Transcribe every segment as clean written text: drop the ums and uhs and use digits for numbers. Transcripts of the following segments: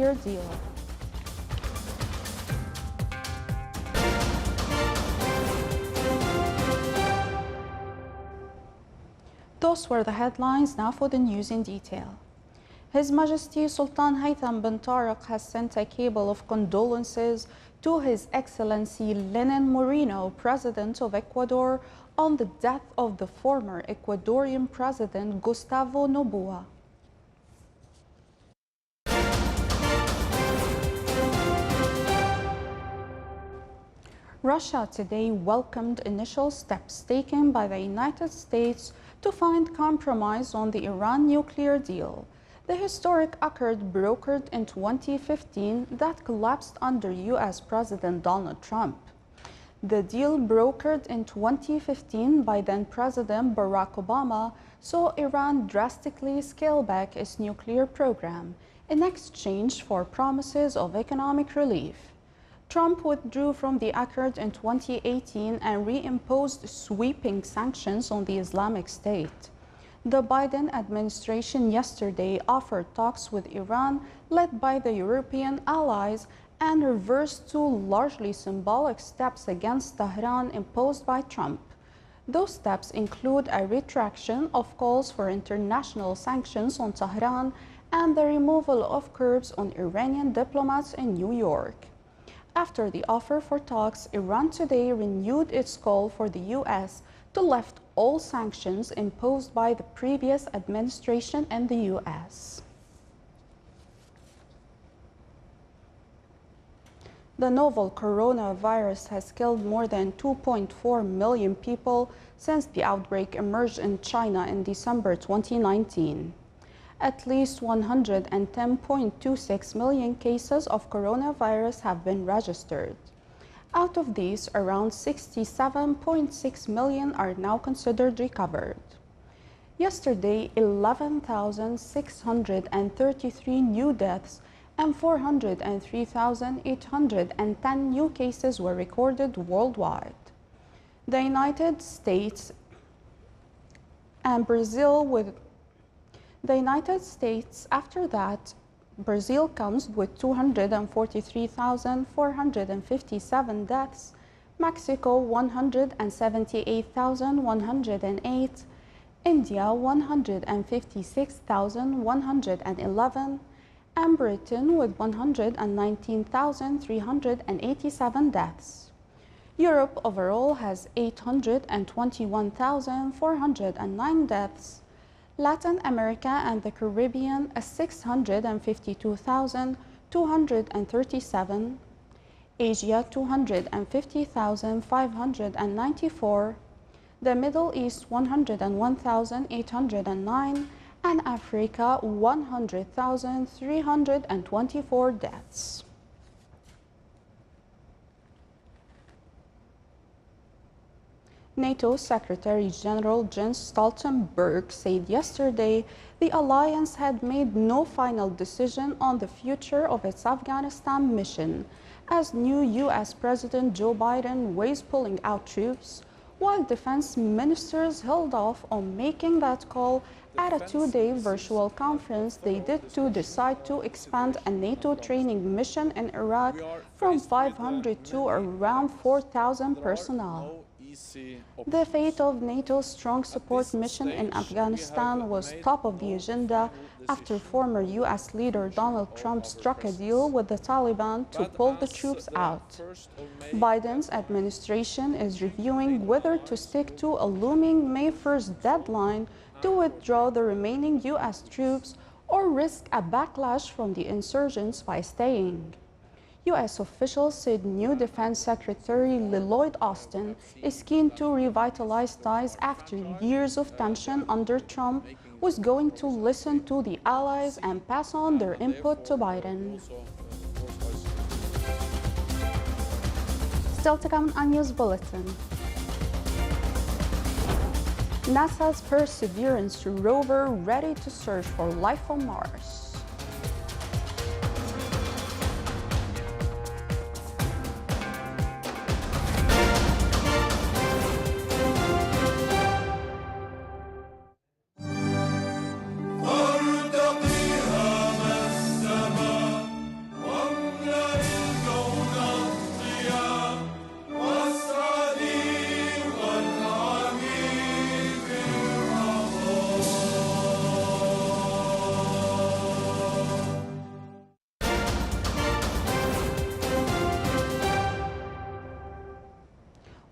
nuclear deal. Those were the headlines. Now for the news in detail. His Majesty Sultan Haytham bin Tariq has sent a cable of condolences to His Excellency Lenin Moreno, President of Ecuador, on the death of the former Ecuadorian President Gustavo Noboa. Russia today welcomed initial steps taken by the United States to find compromise on the Iran nuclear deal. The historic accord brokered in 2015 that collapsed under U.S. President Donald Trump. The deal brokered in 2015 by then-President Barack Obama saw Iran drastically scale back its nuclear program in exchange for promises of economic relief. Trump withdrew from the accord in 2018 and reimposed sweeping sanctions on the Islamic State. The Biden administration yesterday offered talks with Iran led by the European allies and reversed two largely symbolic steps against Tehran imposed by Trump. Those steps include a retraction of calls for international sanctions on Tehran and the removal of curbs on Iranian diplomats in New York. After the offer for talks, Iran today renewed its call for the U.S. to lift all sanctions imposed by the previous administration in the U.S. The novel coronavirus has killed more than 2.4 million people since the outbreak emerged in China in December 2019. At least 110.26 million cases of coronavirus have been registered. Out of these, around 67.6 million are now considered recovered. Yesterday, 11,633 new deaths and 403,810 new cases were recorded worldwide. The United States and Brazil after that, Brazil comes with 243,457 deaths, Mexico 178,108, India 156,111, and Britain with 119,387 deaths. Europe overall has 821,409 deaths, Latin America and the Caribbean 652,237, Asia 250,594, the Middle East 101,809, and Africa 100,324 deaths. NATO Secretary General Jens Stoltenberg said yesterday the alliance had made no final decision on the future of its Afghanistan mission, as new U.S. President Joe Biden weighs pulling out troops, while defense ministers held off on making that call at a two-day virtual conference they did to decide to expand a NATO training mission in Iraq from 500 to around 4,000 personnel. The fate of NATO's strong support mission in Afghanistan was top of the agenda after former U.S. leader Donald Trump struck a deal with the Taliban to pull the troops out. Biden's administration is reviewing whether to stick to a looming May 1st deadline to withdraw the remaining U.S. troops or risk a backlash from the insurgents by staying. U.S. officials said new Defense Secretary Lloyd Austin is keen to revitalize ties after years of tension under Trump, was going to listen to the allies and pass on their input to Biden. Still to come on News Bulletin. NASA's Perseverance rover ready to search for life on Mars.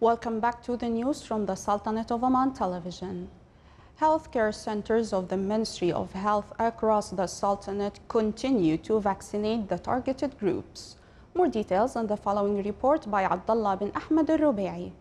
Welcome back to the news from the Sultanate of Oman television. Healthcare centers of the Ministry of Health across the Sultanate continue to vaccinate the targeted groups. More details on the following report by Abdullah bin Ahmed al-Rubai.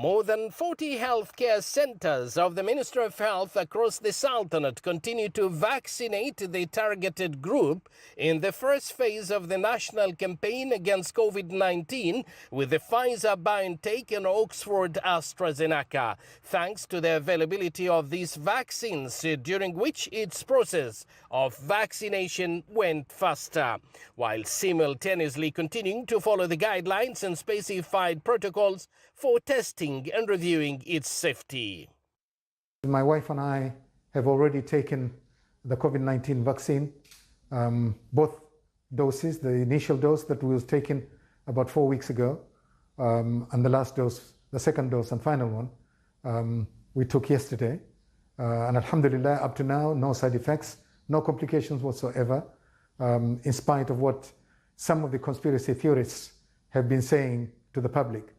More than 40 healthcare centers of the Ministry of Health across the Sultanate continue to vaccinate the targeted group in the first phase of the national campaign against COVID-19 with the Pfizer-BioNTech and Oxford AstraZeneca, thanks to the availability of these vaccines, during which its process of vaccination went faster, while simultaneously continuing to follow the guidelines and specified protocols for testing and reviewing its safety. My wife and I have already taken the COVID-19 vaccine, both doses, the initial dose that was taken about 4 weeks ago, and the last dose, the second dose and final one, we took yesterday. And alhamdulillah, up to now, no side effects, no complications whatsoever, in spite of what some of the conspiracy theorists have been saying to the public.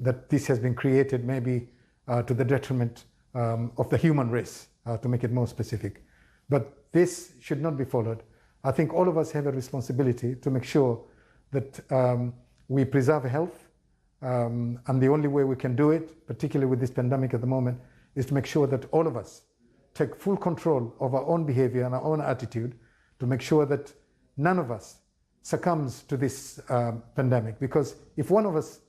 That this has been created maybe to the detriment of the human race, to make it more specific. But this should not be followed. I think all of us have a responsibility to make sure that we preserve health, and the only way we can do it, particularly with this pandemic at the moment, is to make sure that all of us take full control of our own behavior and our own attitude to make sure that none of us succumbs to this pandemic. Because if one of us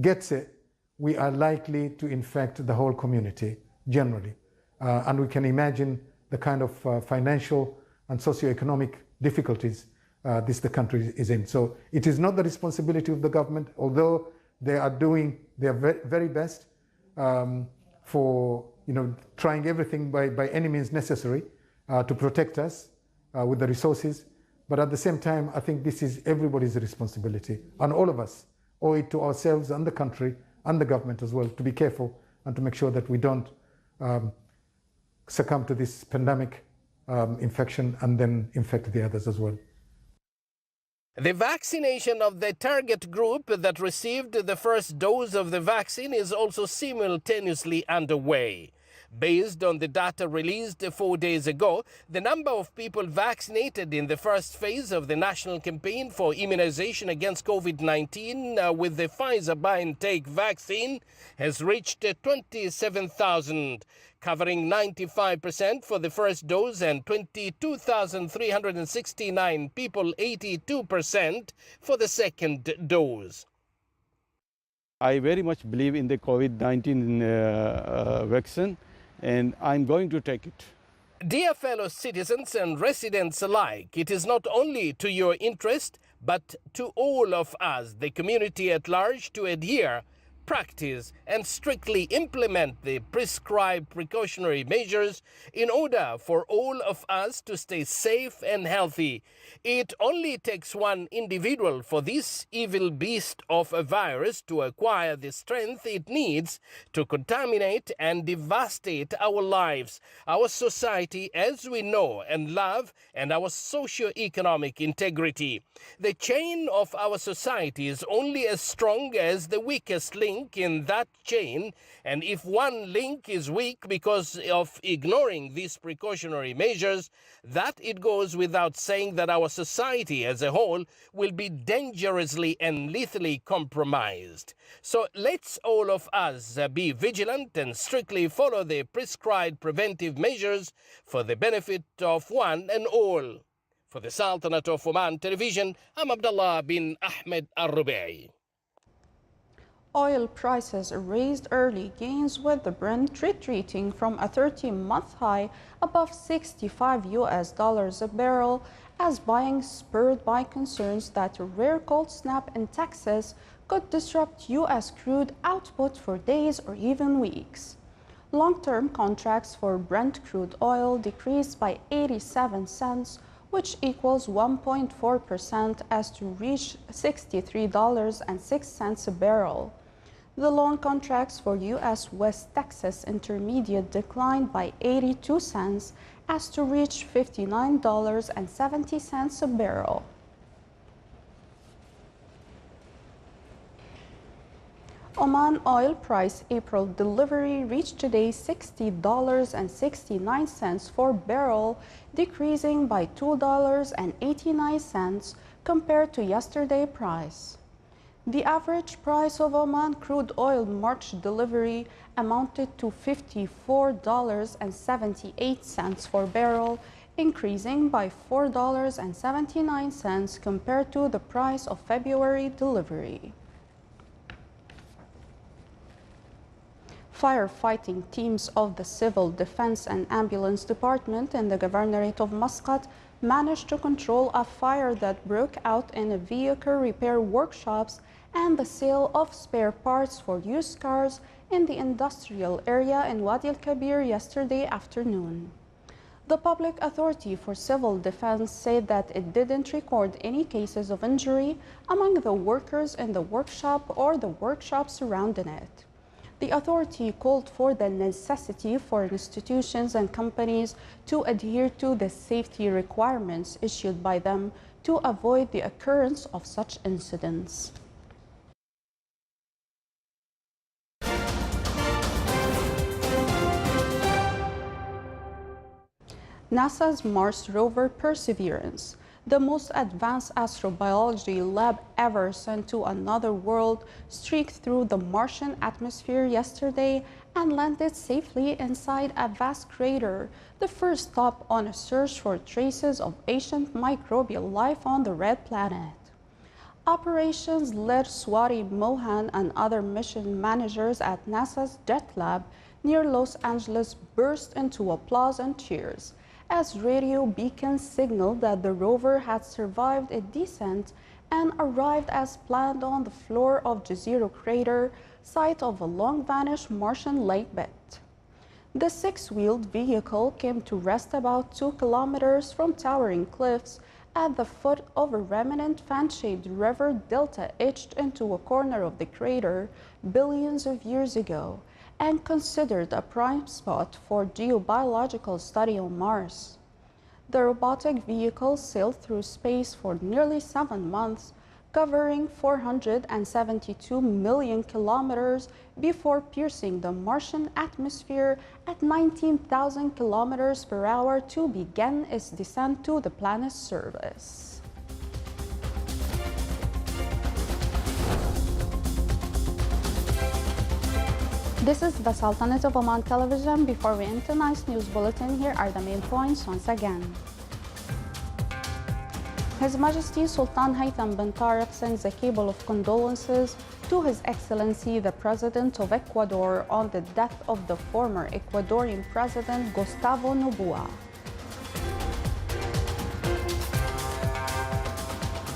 gets it, we are likely to infect the whole community generally. And we can imagine the kind of financial and socioeconomic difficulties the country is in. So it is not the responsibility of the government, although they are doing their very best for trying everything by any means necessary to protect us with the resources. But at the same time, I think this is everybody's responsibility, and all of us owe it to ourselves and the country and the government as well to be careful and to make sure that we don't succumb to this pandemic infection and then infect the others as well. The vaccination of the target group that received the first dose of the vaccine is also simultaneously underway. Based on the data released 4 days ago, the number of people vaccinated in the first phase of the national campaign for immunization against COVID-19 with the Pfizer-BioNTech vaccine has reached 27,000, covering 95% for the first dose and 22,369 people, 82% for the second dose. I very much believe in the COVID-19 vaccine, and I'm going to take it. Dear fellow citizens and residents alike, it is not only to your interest, but to all of us, the community at large, to adhere, practice, and strictly implement the prescribed precautionary measures in order for all of us to stay safe and healthy. It only takes one individual for this evil beast of a virus to acquire the strength it needs to contaminate and devastate our lives, our society as we know and love, and our socio-economic integrity. The chain of our society is only as strong as the weakest link in that chain, and if one link is weak because of ignoring these precautionary measures, that it goes without saying that our society as a whole will be dangerously and lethally compromised. So let's all of us be vigilant and strictly follow the prescribed preventive measures for the benefit of one and all. For the Sultanate of Oman Television, I'm Abdullah bin Ahmed al-Rubai. Oil prices raised early gains with the Brent retreating from a 30-month high above $65 a barrel as buying spurred by concerns that a rare cold snap in Texas could disrupt U.S. crude output for days or even weeks. Long-term contracts for Brent crude oil decreased by 87 cents, which equals 1.4% as to reach $63.06 a barrel. The long contracts for U.S. West Texas Intermediate declined by 82 cents as to reach $59.70 a barrel. Oman oil price April delivery reached today $60.69 for barrel, decreasing by $2.89 compared to yesterday price. The average price of Oman crude oil March delivery amounted to $54.78 for barrel, increasing by $4.79 compared to the price of February delivery. Firefighting teams of the Civil Defense and Ambulance Department in the Governorate of Muscat managed to control a fire that broke out in a vehicle repair workshops and the sale of spare parts for used cars in the industrial area in Wadi al-Kabir yesterday afternoon. The Public Authority for Civil Defense said that it didn't record any cases of injury among the workers in the workshop or the workshop surrounding it. The authority called for the necessity for institutions and companies to adhere to the safety requirements issued by them to avoid the occurrence of such incidents. NASA's Mars rover Perseverance, the most advanced astrobiology lab ever sent to another world, streaked through the Martian atmosphere yesterday and landed safely inside a vast crater, the first stop on a search for traces of ancient microbial life on the red planet. Operations lead Swati Mohan and other mission managers at NASA's Jet Lab near Los Angeles burst into applause and cheers as radio beacons signaled that the rover had survived a descent and arrived as planned on the floor of Jezero crater, site of a long-vanished Martian lake bed. The six-wheeled vehicle came to rest about 2 kilometers from towering cliffs at the foot of a remnant fan-shaped river delta etched into a corner of the crater billions of years ago, and considered a prime spot for geobiological study on Mars. The robotic vehicle sailed through space for nearly 7 months, covering 472 million kilometers before piercing the Martian atmosphere at 19,000 kilometers per hour to begin its descent to the planet's surface. This is the Sultanate of Oman television. Before we end tonight's news bulletin, here are the main points once again. His Majesty Sultan Haytham bin Tariq sends a cable of condolences to His Excellency the President of Ecuador on the death of the former Ecuadorian President Gustavo Noboa.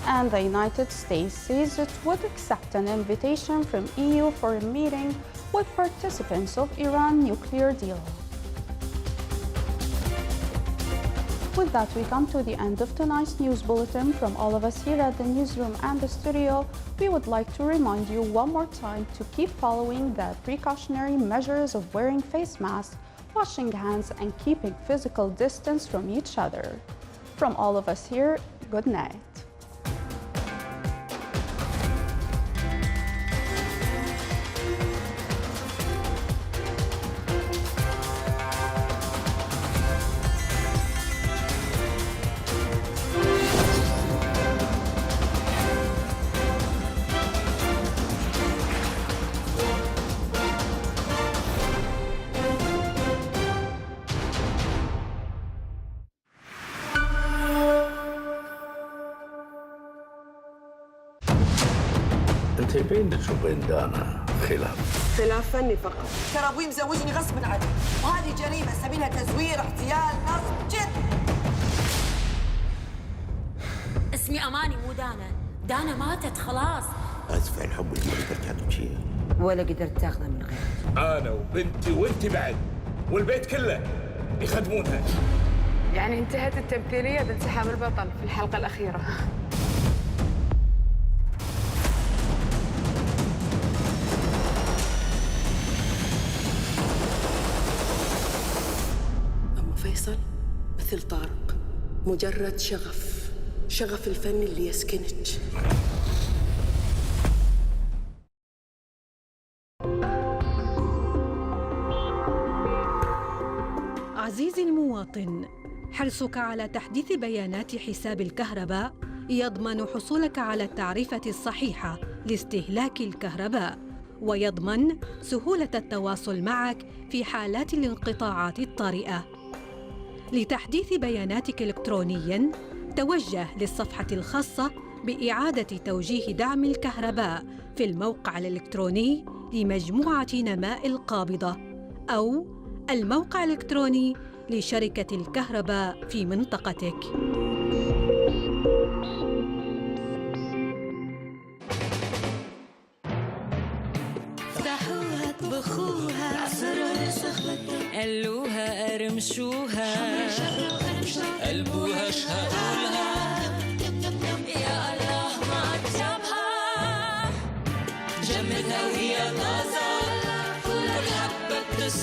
And the United States says it would accept an invitation from EU for a meeting with participants of Iran nuclear deal. With that, we come to the end of tonight's news bulletin. From all of us here at the newsroom and the studio, we would like to remind you one more time to keep following the precautionary measures of wearing face masks, washing hands, and keeping physical distance from each other. From all of us here, good night. انت بينك وبين دانا خلاف فني فقط. ترى ابوي مزوجني غصب عني، وهذه جريمه سبيلها تزوير، اغتيال، نصب، جد. اسمي اماني مو دانا، دانا ماتت خلاص. اسف، الحب اللي ما قدرت تمشيه ولا قدرت تاخذه من غيرك. انا وبنتي وانت بعد والبيت كله يخدمونها. يعني انتهت التمثيليه بانسحاب البطل في الحلقه الاخيره. فيصل مثل طارق، مجرد شغف الفن اللي يسكنك. المواطن. حرصك على تحديث بيانات حساب الكهرباء يضمن حصولك على التعرفة الصحيحة لاستهلاك الكهرباء، ويضمن سهولة التواصل معك في حالات الانقطاعات الطارئة. لتحديث بياناتك إلكترونياً، توجه للصفحة الخاصة بإعادة توجيه دعم الكهرباء في الموقع الإلكتروني لمجموعة نماء القابضة، أو الموقع الإلكتروني لشركة الكهرباء في منطقتك. افتحوها اطبخوها قلوها قرمشوها قلبوها شهقولها يا الله ما عجبها جمدها وهي طازة كل حبة بتسوى